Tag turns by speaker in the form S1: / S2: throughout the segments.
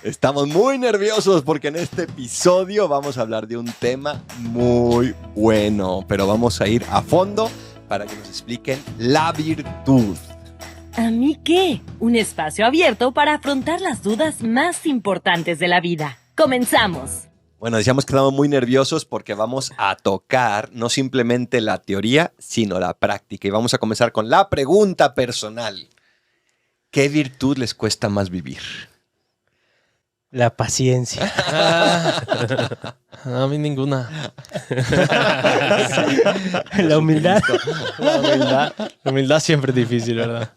S1: Estamos muy nerviosos porque en este episodio vamos a hablar de un tema muy bueno, pero vamos a ir a fondo para que nos expliquen la virtud.
S2: ¿A mí qué? Un espacio abierto para afrontar las dudas más importantes de la vida. ¡Comenzamos!
S1: Bueno, decíamos que estamos muy nerviosos porque vamos a tocar no simplemente la teoría, sino la práctica. Y vamos a comenzar con la pregunta personal. ¿Qué virtud les cuesta más vivir?
S3: La paciencia.
S4: A mí ninguna.
S3: La humildad.
S4: La humildad siempre es difícil, ¿verdad?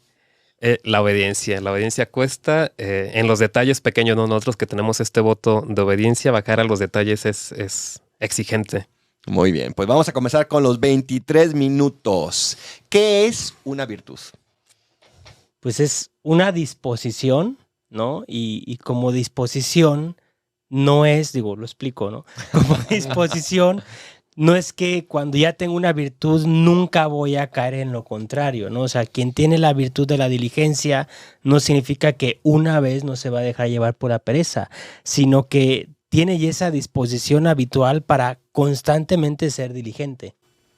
S5: La obediencia cuesta en los detalles pequeños, ¿no? Nosotros que tenemos este voto de obediencia, bajar a los detalles es exigente.
S1: Muy bien, pues vamos a comenzar con los 23 minutos. ¿Qué es una virtud?
S3: Pues es una disposición, ¿no? Y como disposición no es, lo explico, ¿no? Como disposición no es que cuando ya tengo una virtud nunca voy a caer en lo contrario, ¿no? O sea, quien tiene la virtud de la diligencia no significa que una vez no se va a dejar llevar por la pereza, sino que tiene ya esa disposición habitual para constantemente ser diligente.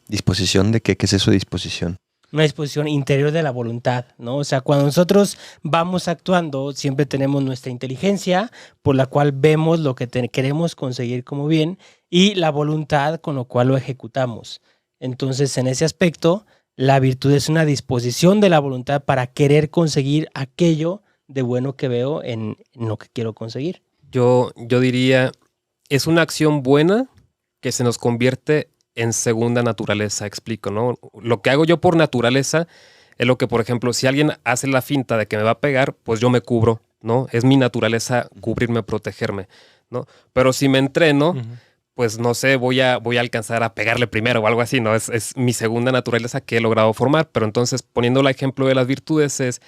S1: ¿Disposición de qué? ¿Qué es eso de disposición?
S3: Una disposición interior de la voluntad, ¿no? O sea, cuando nosotros vamos actuando, siempre tenemos nuestra inteligencia, por la cual vemos lo que queremos conseguir como bien, y la voluntad con lo cual lo ejecutamos. Entonces, en ese aspecto, la virtud es una disposición de la voluntad para querer conseguir aquello de bueno que veo en lo que quiero conseguir.
S5: Yo diría, es una acción buena que se nos convierte en segunda naturaleza, explico, ¿no? Lo que hago yo por naturaleza es lo que, por ejemplo, si alguien hace la finta de que me va a pegar, pues yo me cubro, ¿no? Es mi naturaleza cubrirme, protegerme, ¿no? Pero si me entreno, pues no sé, voy a alcanzar a pegarle primero o algo así, ¿no? Es mi segunda naturaleza que he logrado formar. Pero entonces, poniendo el ejemplo de las virtudes, es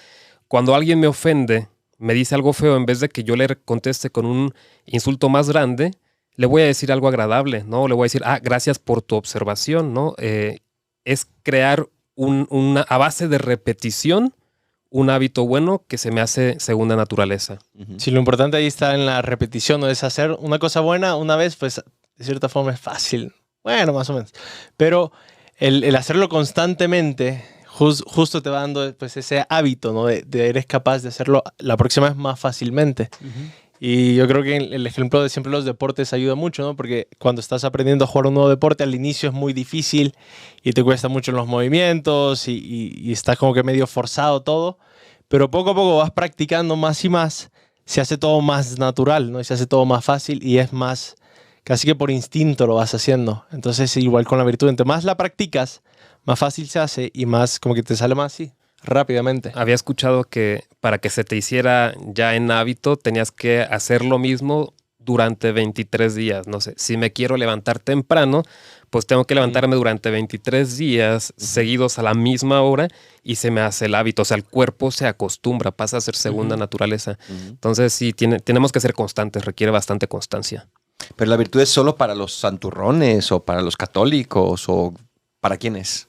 S5: cuando alguien me ofende, me dice algo feo, en vez de que yo le conteste con un insulto más grande, le voy a decir algo agradable, ¿no? Le voy a decir, gracias por tu observación, ¿no? Es crear a base de repetición un hábito bueno que se me hace segunda naturaleza.
S4: Sí, lo importante ahí está en la repetición, ¿no? Es hacer una cosa buena una vez, pues de cierta forma es fácil. Bueno, más o menos. Pero el hacerlo constantemente justo te va dando pues, ese hábito, ¿no? De eres capaz de hacerlo la próxima vez más fácilmente. Y yo creo que el ejemplo de siempre los deportes ayuda mucho, ¿no? Porque cuando estás aprendiendo a jugar un nuevo deporte, al inicio es muy difícil y te cuesta mucho los movimientos y estás como que medio forzado todo. Pero poco a poco vas practicando más y más, se hace todo más natural, ¿no? Y se hace todo más fácil y es más, casi que por instinto lo vas haciendo. Entonces igual con la virtud, entre más la practicas, más fácil se hace y más como que te sale más así. Rápidamente.
S5: Había escuchado que para que se te hiciera ya en hábito tenías que hacer lo mismo durante 23 días. No sé, si me quiero levantar temprano, pues tengo que levantarme durante 23 días seguidos a la misma hora y se me hace el hábito. O sea, el cuerpo se acostumbra, pasa a ser segunda naturaleza. Entonces sí, tenemos que ser constantes, requiere bastante constancia.
S1: ¿Pero la virtud es solo para los santurrones o para los católicos o para quiénes?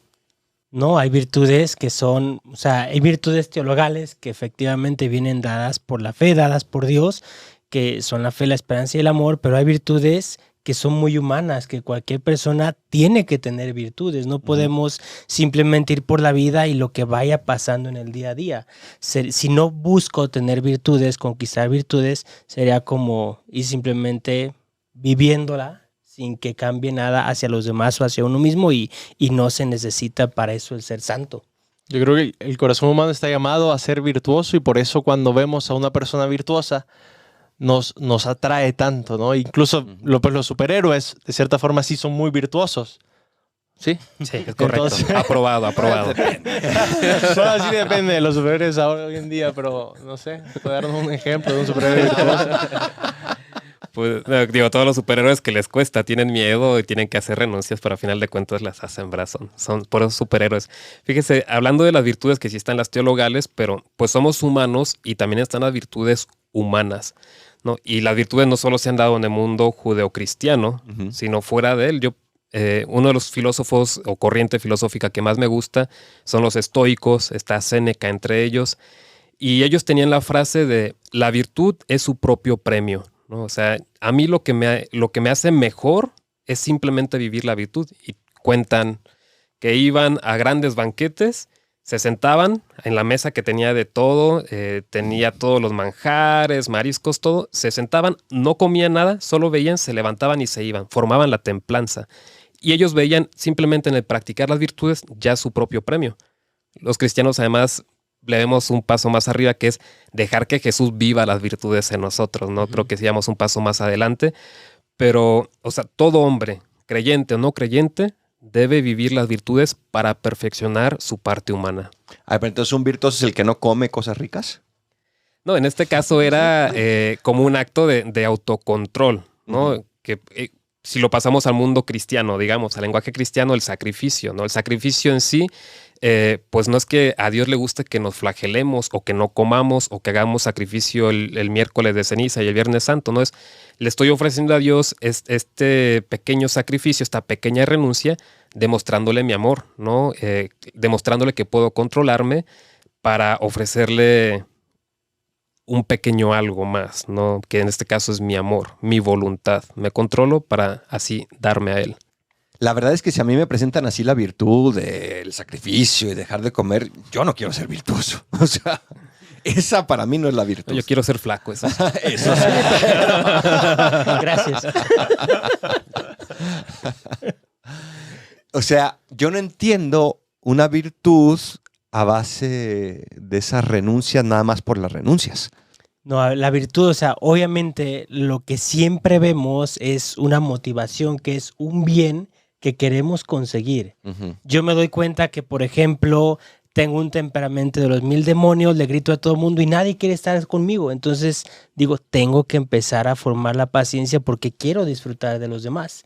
S3: No, hay virtudes que son, o sea, hay virtudes teologales que efectivamente vienen dadas por la fe, dadas por Dios, que son la fe, la esperanza y el amor, pero hay virtudes que son muy humanas, que cualquier persona tiene que tener virtudes. No podemos simplemente ir por la vida y lo que vaya pasando en el día a día. Si no busco tener virtudes, conquistar virtudes, sería como ir simplemente viviéndola sin que cambie nada hacia los demás o hacia uno mismo y no se necesita para eso el ser santo.
S4: Yo creo que el corazón humano está llamado a ser virtuoso y por eso cuando vemos a una persona virtuosa nos atrae tanto, ¿no? Incluso los superhéroes, de cierta forma, sí son muy virtuosos. ¿Sí?
S5: Sí, es correcto. Entonces, aprobado.
S4: Solo así depende de los superhéroes ahora, hoy en día, pero no sé, ¿puedo darnos un ejemplo de un superhéroe virtuoso?
S5: Pues, todos los superhéroes que les cuesta, tienen miedo y tienen que hacer renuncias, pero al final de cuentas las hacen, son por esos superhéroes. Fíjese, hablando de las virtudes que sí están las teologales, pero pues somos humanos y también están las virtudes humanas, ¿no? Y las virtudes no solo se han dado en el mundo judeocristiano, sino fuera de él. Uno de los filósofos o corriente filosófica que más me gusta son los estoicos, está Séneca entre ellos. Y ellos tenían la frase de la virtud es su propio premio, ¿no? O sea, a mí lo que me hace mejor es simplemente vivir la virtud. Y cuentan que iban a grandes banquetes, se sentaban en la mesa que tenía de todo, tenía todos los manjares, mariscos, todo. Se sentaban, no comían nada, solo veían, se levantaban y se iban, formaban la templanza. Y ellos veían simplemente en el practicar las virtudes ya su propio premio. Los cristianos además le vemos un paso más arriba, que es dejar que Jesús viva las virtudes en nosotros, ¿no? Creo que sigamos un paso más adelante, pero, o sea, todo hombre, creyente o no creyente, debe vivir las virtudes para perfeccionar su parte humana.
S1: Pero entonces un virtuoso es el que no come cosas ricas.
S5: No, en este caso era como un acto de autocontrol, ¿no? Que si lo pasamos al mundo cristiano, digamos, al lenguaje cristiano, el sacrificio, ¿no? El sacrificio en sí, pues no es que a Dios le guste que nos flagelemos o que no comamos o que hagamos sacrificio el miércoles de ceniza y el viernes santo, ¿no? Le estoy ofreciendo a Dios este pequeño sacrificio, esta pequeña renuncia, demostrándole mi amor, ¿no? Demostrándole que puedo controlarme para ofrecerle un pequeño algo más, ¿no? Que en este caso es mi amor, mi voluntad. Me controlo para así darme a Él.
S1: La verdad es que si a mí me presentan así la virtud del sacrificio y dejar de comer, yo no quiero ser virtuoso. O sea, esa para mí no es la virtud.
S5: Yo quiero ser flaco, eso.
S1: Eso sí.
S3: Gracias.
S1: O sea, yo no entiendo una virtud a base de esas renuncias nada más por las renuncias.
S3: No, la virtud, o sea, obviamente lo que siempre vemos es una motivación, que es un bien que queremos conseguir. Yo me doy cuenta que, por ejemplo, tengo un temperamento de los 1000 demonios, le grito a todo el mundo y nadie quiere estar conmigo. Entonces digo, tengo que empezar a formar la paciencia porque quiero disfrutar de los demás.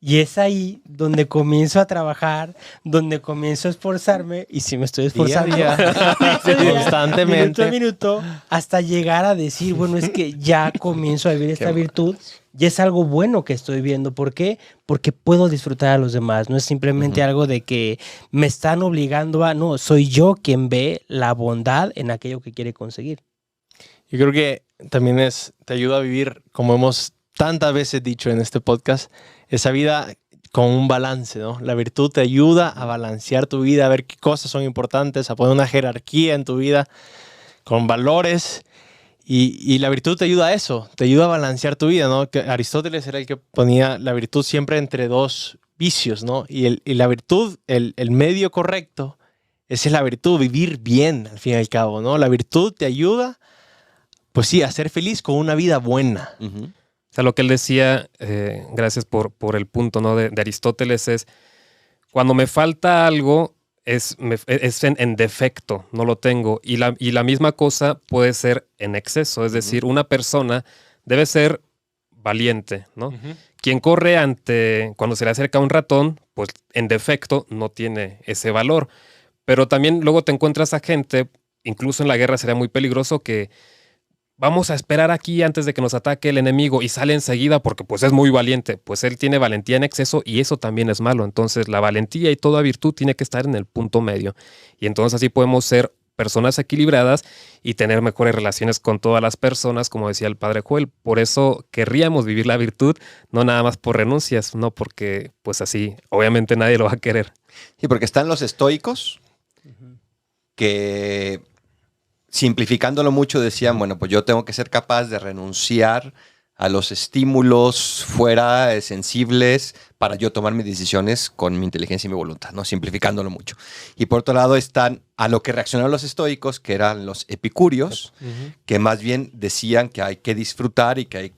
S3: Y es ahí donde comienzo a trabajar, donde comienzo a esforzarme, y sí me estoy esforzando
S4: constantemente,
S3: minuto a minuto, hasta llegar a decir, bueno, es que ya comienzo a vivir esta virtud, y es algo bueno que estoy viendo. ¿Por qué? Porque puedo disfrutar a los demás, no es simplemente algo de que me están obligando a, no, soy yo quien ve la bondad en aquello que quiere conseguir.
S4: Yo creo que también te ayuda a vivir, como hemos tantas veces dicho en este podcast, esa vida con un balance, ¿no? La virtud te ayuda a balancear tu vida, a ver qué cosas son importantes, a poner una jerarquía en tu vida con valores. Y la virtud te ayuda a eso, te ayuda a balancear tu vida, ¿no? Que Aristóteles era el que ponía la virtud siempre entre dos vicios, ¿no? Y la virtud, el medio correcto, esa es la virtud, vivir bien, al fin y al cabo, ¿no? La virtud te ayuda, pues sí, a ser feliz con una vida buena.
S5: O sea, lo que él decía, gracias por el punto, ¿no? de Aristóteles, es cuando me falta algo, es en defecto, no lo tengo. Y la misma cosa puede ser en exceso. Es decir, una persona debe ser valiente, ¿no? Quien corre cuando se le acerca un ratón, pues en defecto no tiene ese valor. Pero también luego te encuentras a gente, incluso en la guerra sería muy peligroso, que vamos a esperar aquí antes de que nos ataque el enemigo y sale enseguida porque pues es muy valiente. Pues él tiene valentía en exceso y eso también es malo. Entonces la valentía y toda virtud tiene que estar en el punto medio. Y entonces así podemos ser personas equilibradas y tener mejores relaciones con todas las personas, como decía el padre Joel. Por eso querríamos vivir la virtud, no nada más por renuncias, no porque pues así obviamente nadie lo va a querer.
S1: Sí, porque están los estoicos que, simplificándolo mucho, decían, bueno, pues yo tengo que ser capaz de renunciar a los estímulos fuera sensibles para yo tomar mis decisiones con mi inteligencia y mi voluntad, ¿no? Simplificándolo mucho. Y por otro lado están a lo que reaccionaron los estoicos, que eran los epicúreos, que más bien decían que hay que disfrutar y que hay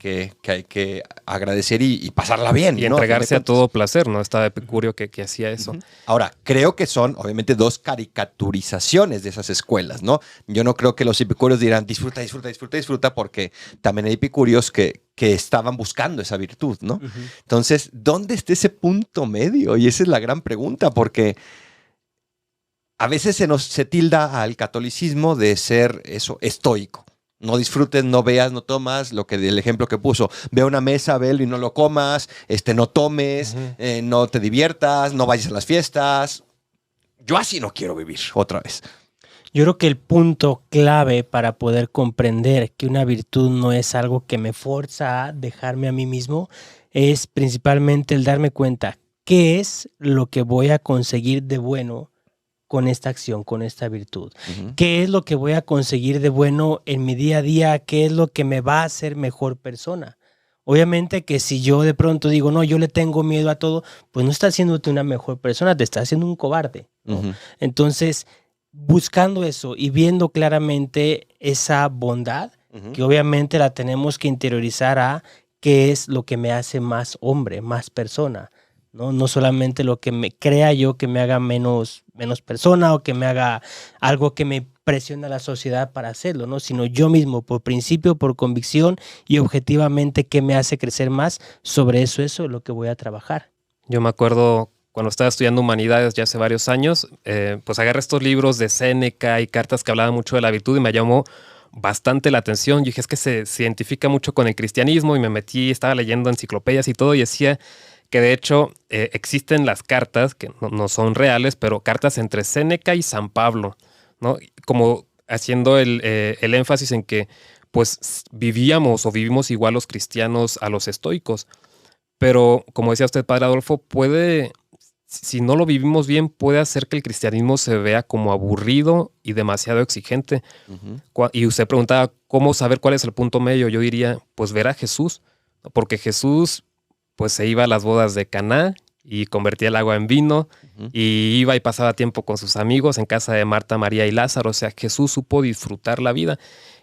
S1: que agradecer y pasarla bien.
S5: Y
S1: ¿no?
S5: entregarse a todo placer, ¿no? Estaba Epicurio que hacía eso.
S1: Ahora, creo que son obviamente dos caricaturizaciones de esas escuelas, ¿no? Yo no creo que los epicúreos dirán disfruta, disfruta, disfruta, disfruta, porque también hay epicúreos que estaban buscando esa virtud, ¿no? Entonces, ¿dónde está ese punto medio? Y esa es la gran pregunta, porque a veces se tilda al catolicismo de ser eso, estoico. No disfrutes, no veas, no tomas, el ejemplo que puso, ve a una mesa, velo y no lo comas, no tomes, no te diviertas, no vayas a las fiestas. Yo así no quiero vivir otra vez.
S3: Yo creo que el punto clave para poder comprender que una virtud no es algo que me forza a dejarme a mí mismo es principalmente el darme cuenta qué es lo que voy a conseguir de bueno con esta acción, con esta virtud. ¿Qué es lo que voy a conseguir de bueno en mi día a día? ¿Qué es lo que me va a hacer mejor persona? Obviamente que si yo de pronto digo, no, yo le tengo miedo a todo, pues no está haciéndote una mejor persona, te está haciendo un cobarde, ¿no? Entonces, buscando eso y viendo claramente esa bondad, que obviamente la tenemos que interiorizar a qué es lo que me hace más hombre, más persona, ¿no? No solamente lo que me crea yo que me haga menos persona o que me haga algo que me presiona a la sociedad para hacerlo, ¿no? Sino yo mismo, por principio, por convicción y objetivamente qué me hace crecer más, sobre eso es lo que voy a trabajar.
S5: Yo me acuerdo cuando estaba estudiando humanidades ya hace varios años, pues agarré estos libros de Séneca y cartas que hablaban mucho de la virtud y me llamó bastante la atención. Yo dije, es que se identifica mucho con el cristianismo y me metí, estaba leyendo enciclopedias y todo y decía que de hecho existen las cartas, que no son reales, pero cartas entre Séneca y San Pablo, ¿no? Como haciendo el énfasis en que pues vivimos igual los cristianos a los estoicos. Pero como decía usted, Padre Adolfo, si no lo vivimos bien, puede hacer que el cristianismo se vea como aburrido y demasiado exigente. Y usted preguntaba, ¿cómo saber cuál es el punto medio? Yo diría, pues ver a Jesús, porque Jesús pues se iba a las bodas de Caná y convertía el agua en vino y iba y pasaba tiempo con sus amigos en casa de Marta, María y Lázaro. O sea, Jesús supo disfrutar la vida.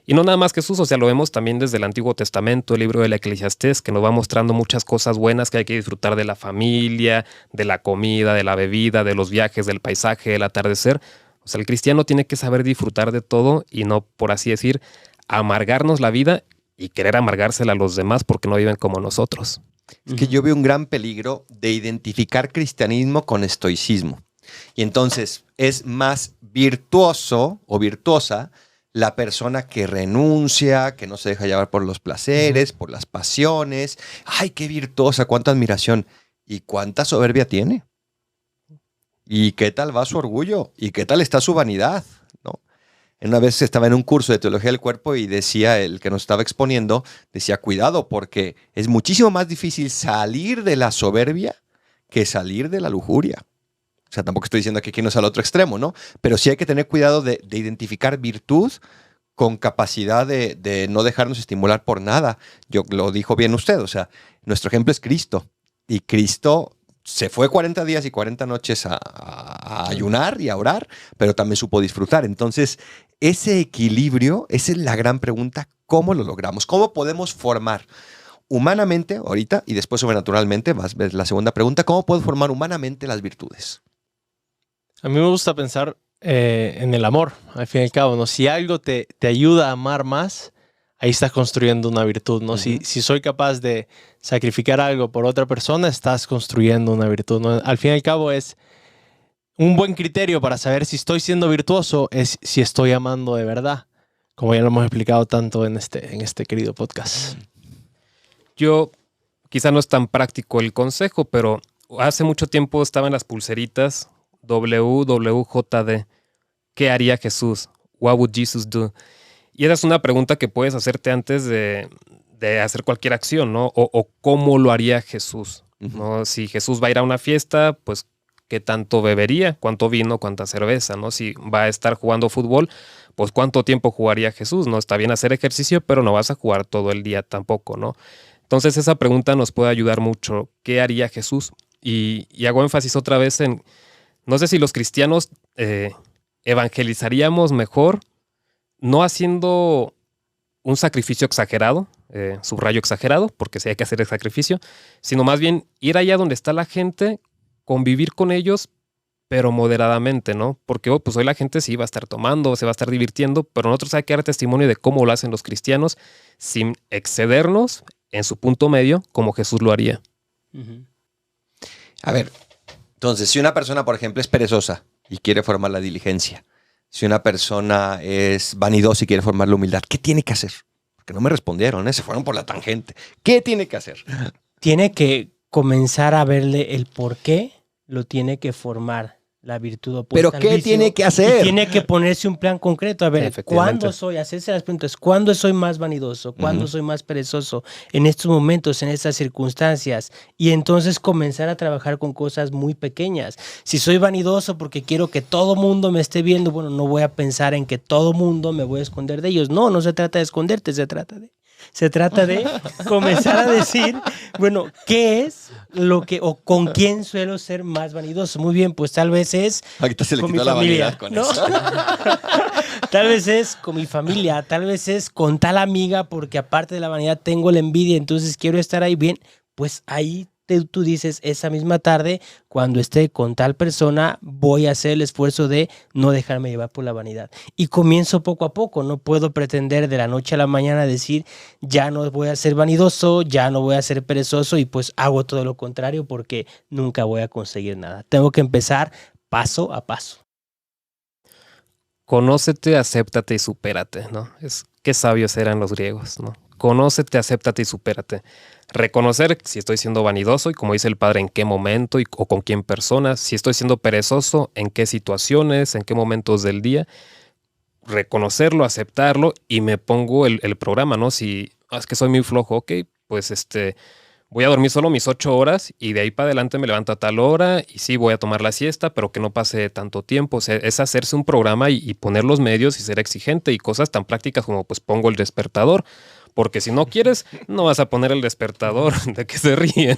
S5: Y no nada más Jesús, o sea, lo vemos también desde el Antiguo Testamento, el libro del Eclesiastés, que nos va mostrando muchas cosas buenas que hay que disfrutar de la familia, de la comida, de la bebida, de los viajes, del paisaje, del atardecer. O sea, el cristiano tiene que saber disfrutar de todo y no, por así decir, amargarnos la vida y querer amargársela a los demás porque no viven como nosotros.
S1: Es que yo veo un gran peligro de identificar cristianismo con estoicismo. Y entonces es más virtuoso o virtuosa la persona que renuncia, que no se deja llevar por los placeres, por las pasiones. ¡Ay, qué virtuosa! ¡Cuánta admiración! ¿Y cuánta soberbia tiene? ¿Y qué tal va su orgullo? ¿Y qué tal está su vanidad? ¿No? Una vez estaba en un curso de teología del cuerpo y decía, el que nos estaba exponiendo, decía, cuidado, porque es muchísimo más difícil salir de la soberbia que salir de la lujuria. O sea, tampoco estoy diciendo que aquí no es al otro extremo, ¿no? Pero sí hay que tener cuidado de identificar virtud con capacidad de no dejarnos estimular por nada. Yo lo dijo bien usted, o sea, nuestro ejemplo es Cristo. Y Cristo se fue 40 días y 40 noches a ayunar y a orar, pero también supo disfrutar. Entonces, ese equilibrio, esa es la gran pregunta, ¿cómo lo logramos? ¿Cómo podemos formar humanamente, ahorita, y después sobrenaturalmente, vas a ver la segunda pregunta, ¿cómo puedo formar humanamente las virtudes?
S4: A mí me gusta pensar en el amor, al fin y al cabo, ¿no? Si algo te ayuda a amar más, ahí estás construyendo una virtud, ¿no? Si soy capaz de sacrificar algo por otra persona, estás construyendo una virtud, ¿no? Al fin y al cabo es un buen criterio para saber si estoy siendo virtuoso, es si estoy amando de verdad, como ya lo hemos explicado tanto en este querido podcast.
S5: Yo, quizá no es tan práctico el consejo, pero hace mucho tiempo estaba en las pulseritas WWJD. ¿Qué haría Jesús? What would Jesus do? Y esa es una pregunta que puedes hacerte antes de hacer cualquier acción, ¿no? O cómo lo haría Jesús, ¿no? Si Jesús va a ir a una fiesta, pues ¿qué tanto bebería? ¿Cuánto vino? ¿Cuánta cerveza? ¿No? Si va a estar jugando fútbol, pues ¿cuánto tiempo jugaría Jesús? ¿No? Está bien hacer ejercicio, pero no vas a jugar todo el día tampoco, ¿no? Entonces esa pregunta nos puede ayudar mucho. ¿Qué haría Jesús? Y hago énfasis otra vez en, no sé si los cristianos evangelizaríamos mejor no haciendo un sacrificio exagerado, subrayo exagerado, porque sí hay que hacer el sacrificio, sino más bien ir allá donde está la gente, convivir con ellos, pero moderadamente, ¿no? Porque pues hoy la gente sí va a estar tomando, se va a estar divirtiendo, pero nosotros hay que dar testimonio de cómo lo hacen los cristianos sin excedernos en su punto medio, como Jesús lo haría.
S1: A ver, entonces, si una persona, por ejemplo, es perezosa y quiere formar la diligencia, si una persona es vanidosa y quiere formar la humildad, ¿qué tiene que hacer? Porque no me respondieron, se fueron por la tangente. ¿Qué tiene que hacer?
S3: Tiene que comenzar a verle el por qué lo tiene que formar la virtud opuesta
S1: ¿Pero
S3: al
S1: qué
S3: vicio,
S1: tiene que
S3: y
S1: hacer?
S3: tiene que ponerse un plan concreto. A ver,
S5: Efectivamente.
S3: ¿cuándo soy? Hacerse las preguntas. ¿Cuándo soy más vanidoso? ¿Cuándo
S1: Ujú.
S3: soy más perezoso? En estos momentos, en estas circunstancias. Y entonces comenzar a trabajar con cosas muy pequeñas. Si soy vanidoso porque quiero que todo mundo me esté viendo, bueno, no voy a pensar en que todo mundo me voy a esconder de ellos. No, no se trata de esconderte, se trata de comenzar a decir, bueno, ¿qué es lo que o con quién suelo ser más vanidoso? Muy bien, pues tal vez es
S1: Ahorita se le
S3: con
S1: quitó
S3: mi
S1: la
S3: familia,
S1: vanidad con
S3: ¿no?
S1: eso.
S3: Tal vez es con mi familia, tal vez es con tal amiga, porque aparte de la vanidad tengo la envidia, entonces quiero estar ahí bien. Pues ahí tú dices, esa misma tarde, cuando esté con tal persona, voy a hacer el esfuerzo de no dejarme llevar por la vanidad. Y comienzo poco a poco, no puedo pretender de la noche a la mañana decir, ya no voy a ser vanidoso, ya no voy a ser perezoso, y pues hago todo lo contrario porque nunca voy a conseguir nada. Tengo que empezar paso a paso.
S5: Conócete, acéptate y supérate, ¿no? Qué sabios eran los griegos, ¿no? Conócete, acéptate y supérate. Reconocer si estoy siendo vanidoso y, como dice el padre, en qué momento o con quién persona. Si estoy siendo perezoso, en qué situaciones, en qué momentos del día. Reconocerlo, aceptarlo, y me pongo el programa, ¿no? Si es que soy muy flojo, ok, pues voy a dormir solo mis 8 horas y de ahí para adelante me levanto a tal hora y sí voy a tomar la siesta, pero que no pase tanto tiempo. O sea, es hacerse un programa y poner los medios y ser exigente, y cosas tan prácticas como pues pongo el despertador. Porque si no quieres, no vas a poner el despertador. ¿De qué se ríen?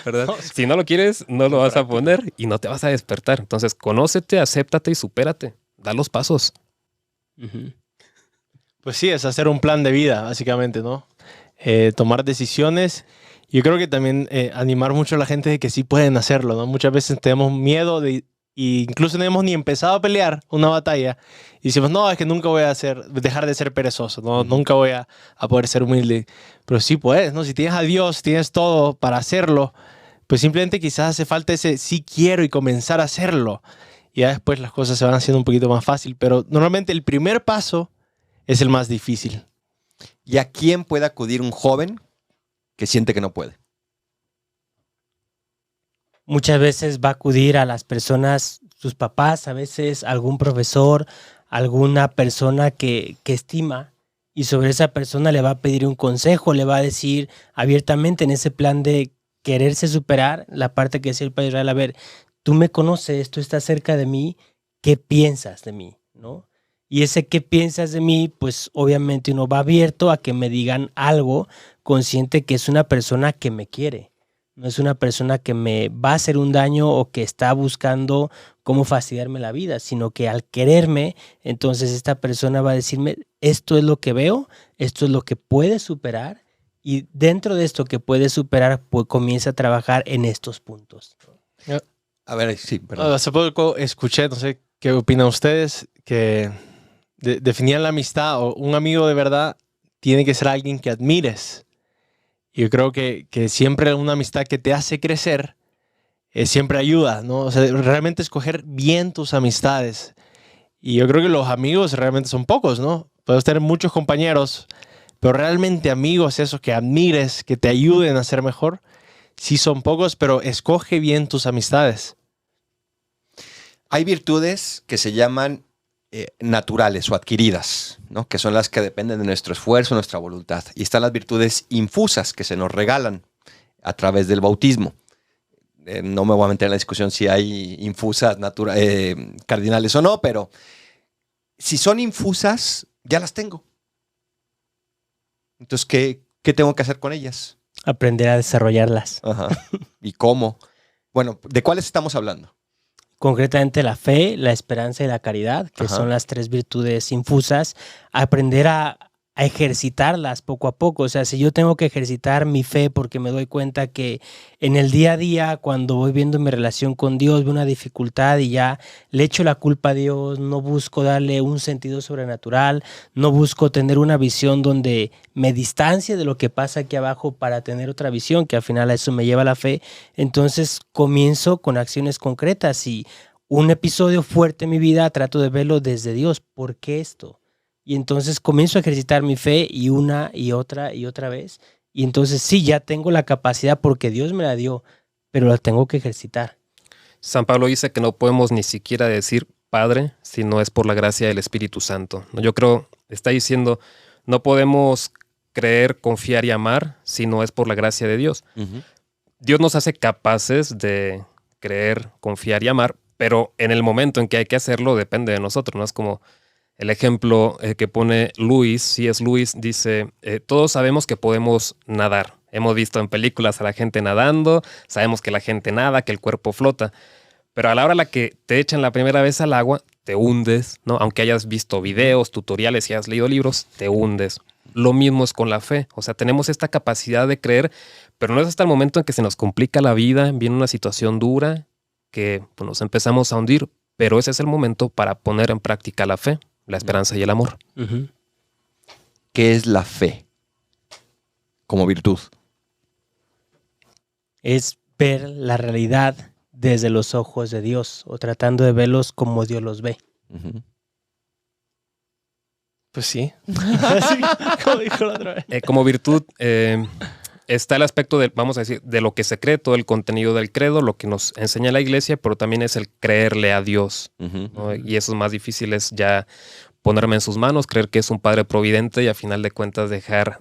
S5: ¿Verdad? Si no lo quieres, no lo vas a poner y no te vas a despertar. Entonces, conócete, acéptate y supérate. Da los pasos.
S4: Pues sí, es hacer un plan de vida, básicamente, ¿no? Tomar decisiones. Yo creo que también animar mucho a la gente de que sí pueden hacerlo, ¿no? Muchas veces tenemos miedo y incluso no hemos ni empezado a pelear una batalla y decimos, no, es que nunca voy a dejar de ser perezoso, ¿no? Nunca voy a poder ser humilde. Pero sí puedes, ¿no? Si tienes a Dios, tienes todo para hacerlo, pues simplemente quizás hace falta ese sí quiero y comenzar a hacerlo. Y ya después las cosas se van haciendo un poquito más fácil. Pero normalmente el primer paso es el más difícil.
S1: ¿Y a quién puede acudir un joven que siente que no puede?
S3: Muchas veces va a acudir a las personas, sus papás, a veces algún profesor, alguna persona que estima, y sobre esa persona le va a pedir un consejo, le va a decir abiertamente en ese plan de quererse superar, la parte que decía el Padre Israel, a ver, tú me conoces, tú estás cerca de mí, ¿qué piensas de mí? ¿No? Y ese qué piensas de mí, pues obviamente uno va abierto a que me digan algo, consciente que es una persona que me quiere. No es una persona que me va a hacer un daño o que está buscando cómo fastidiarme la vida, sino que al quererme, entonces esta persona va a decirme, esto es lo que veo, esto es lo que puedes superar, y dentro de esto que puedes superar, pues comienza a trabajar en estos puntos.
S1: A ver, sí, perdón.
S4: Hace poco escuché, no sé qué opinan ustedes, que definían la amistad, o un amigo de verdad tiene que ser alguien que admires. Yo creo que siempre una amistad que te hace crecer siempre ayuda, ¿no? O sea, realmente escoger bien tus amistades. Y yo creo que los amigos realmente son pocos, ¿no? Puedes tener muchos compañeros, pero realmente amigos, esos que admires, que te ayuden a ser mejor, sí son pocos, pero escoge bien tus amistades.
S1: Hay virtudes que se llaman naturales o adquiridas, ¿no? Que son las que dependen de nuestro esfuerzo, nuestra voluntad. Y están las virtudes infusas que se nos regalan a través del bautismo. No me voy a meter en la discusión si hay infusas cardinales o no, pero si son infusas, ya las tengo. Entonces, ¿qué tengo que hacer con ellas?
S3: Aprender a desarrollarlas.
S1: Ajá. ¿Y cómo? Bueno, ¿de cuáles estamos hablando?
S3: Concretamente la fe, la esperanza y la caridad, que
S1: Ajá.
S3: son las 3 virtudes infusas, aprender a ejercitarlas poco a poco. O sea, si yo tengo que ejercitar mi fe porque me doy cuenta que en el día a día, cuando voy viendo mi relación con Dios, veo una dificultad y ya le echo la culpa a Dios, no busco darle un sentido sobrenatural, no busco tener una visión donde me distancie de lo que pasa aquí abajo para tener otra visión, que al final a eso me lleva la fe, entonces comienzo con acciones concretas y un episodio fuerte en mi vida trato de verlo desde Dios. ¿Por qué esto? Y entonces comienzo a ejercitar mi fe y una y otra vez. Y entonces sí, ya tengo la capacidad porque Dios me la dio, pero la tengo que ejercitar.
S5: San Pablo dice que no podemos ni siquiera decir Padre si no es por la gracia del Espíritu Santo. Yo creo, está diciendo, no podemos creer, confiar y amar si no es por la gracia de Dios. Dios nos hace capaces de creer, confiar y amar, pero en el momento en que hay que hacerlo depende de nosotros, ¿no? Es como el ejemplo que pone C.S. Lewis, dice, todos sabemos que podemos nadar. Hemos visto en películas a la gente nadando, sabemos que la gente nada, que el cuerpo flota, pero a la hora en la que te echan la primera vez al agua, te hundes, ¿no? Aunque hayas visto videos, tutoriales y hayas leído libros, te hundes. Lo mismo es con la fe. O sea, tenemos esta capacidad de creer, pero no es hasta el momento en que se nos complica la vida, viene una situación dura, que pues, nos empezamos a hundir, pero ese es el momento para poner en práctica la fe, la esperanza y el amor.
S1: ¿Qué es la fe como virtud?
S3: Es ver la realidad desde los ojos de Dios o tratando de verlos como Dios los ve.
S4: Pues sí. Como dijo la otra vez.
S5: Como virtud está el aspecto de, vamos a decir, de lo que se cree, todo el contenido del credo, lo que nos enseña la iglesia, pero también es el creerle a Dios, ¿no? Y eso es más difícil, es ya ponerme en sus manos, creer que es un padre providente y a final de cuentas dejar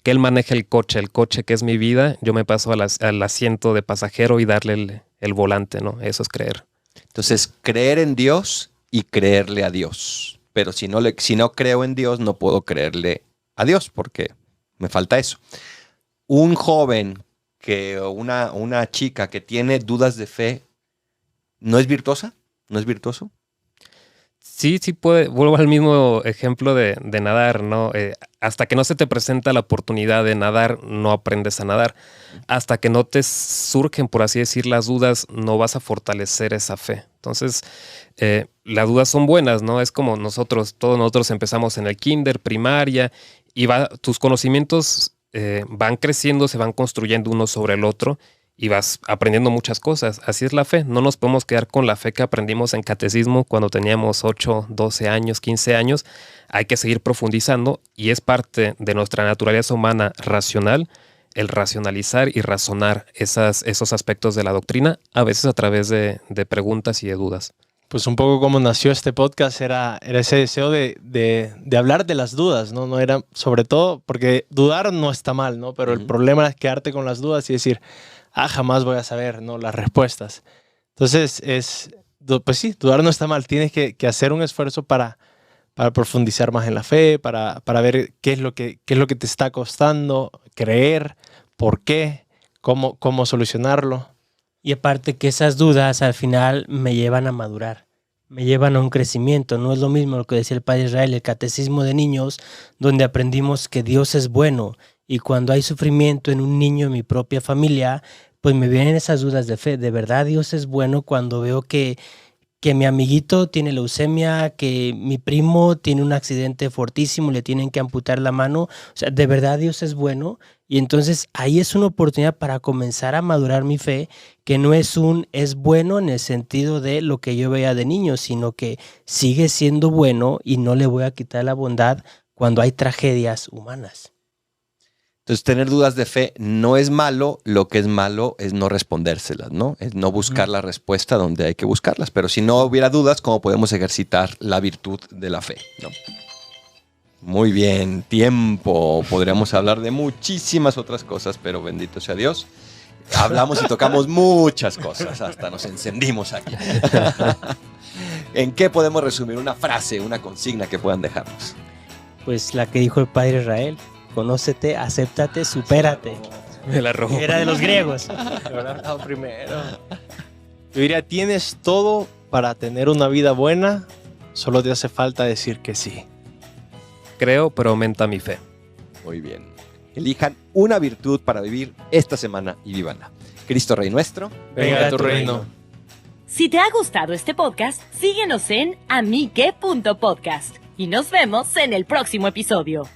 S5: que él maneje el coche que es mi vida, yo me paso al asiento de pasajero y darle el volante, ¿no? Eso es creer.
S1: Entonces, creer en Dios y creerle a Dios. Pero si no creo en Dios, no puedo creerle a Dios porque me falta eso. Un joven una chica que tiene dudas de fe, ¿no es virtuosa? ¿No es virtuoso?
S5: Sí puede. Vuelvo al mismo ejemplo de nadar, ¿no? Hasta que no se te presenta la oportunidad de nadar, no aprendes a nadar. Hasta que no te surgen, por así decir, las dudas, no vas a fortalecer esa fe. Entonces, las dudas son buenas, ¿no? Es como todos nosotros empezamos en el kinder, primaria, y tus conocimientos van creciendo, se van construyendo uno sobre el otro, y vas aprendiendo muchas cosas. Así es la fe. No nos podemos quedar con la fe que aprendimos en catecismo cuando teníamos 8, 12 años, 15 años. Hay que seguir profundizando y es parte de nuestra naturaleza humana racional el racionalizar y razonar esos aspectos de la doctrina, a veces a través de preguntas y de dudas.
S4: Pues un poco como nació este podcast era ese deseo de hablar de las dudas, ¿no? No era, sobre todo, porque dudar no está mal, ¿no? Pero el problema es quedarte con las dudas y decir, jamás voy a saber, ¿no? Las respuestas. Entonces, pues sí, dudar no está mal. Tienes que hacer un esfuerzo para profundizar más en la fe, para ver qué es lo que te está costando creer, por qué, cómo solucionarlo.
S3: Y aparte que esas dudas al final me llevan a madurar, me llevan a un crecimiento. No es lo mismo lo que decía el Padre Israel, el catecismo de niños, donde aprendimos que Dios es bueno. Y cuando hay sufrimiento en un niño en mi propia familia, pues me vienen esas dudas de fe. ¿De verdad Dios es bueno cuando veo que mi amiguito tiene leucemia, que mi primo tiene un accidente fortísimo, le tienen que amputar la mano? O sea, ¿de verdad Dios es bueno? Y entonces ahí es una oportunidad para comenzar a madurar mi fe, que no es bueno en el sentido de lo que yo veía de niño, sino que sigue siendo bueno y no le voy a quitar la bondad cuando hay tragedias humanas.
S1: Entonces, tener dudas de fe no es malo, lo que es malo es no respondérselas, ¿no? Es no buscar la respuesta donde hay que buscarlas. Pero si no hubiera dudas, ¿cómo podemos ejercitar la virtud de la fe, ¿no? Muy bien, tiempo. Podríamos hablar de muchísimas otras cosas, pero bendito sea Dios. Hablamos y tocamos muchas cosas, hasta nos encendimos aquí. ¿En qué podemos resumir una frase, una consigna que puedan dejarnos?
S3: Pues la que dijo el Padre Israel. Conócete, acéptate, supérate.
S5: Me la robó.
S3: Era de los griegos.
S4: Primero. Yo diría, tienes todo para tener una vida buena, solo te hace falta decir que sí.
S5: Creo, pero aumenta mi fe.
S1: Muy bien. Elijan una virtud para vivir esta semana y vívanla. Cristo Rey nuestro.
S4: Venga a tu reino.
S2: Si te ha gustado este podcast, síguenos en amique.podcast y nos vemos en el próximo episodio.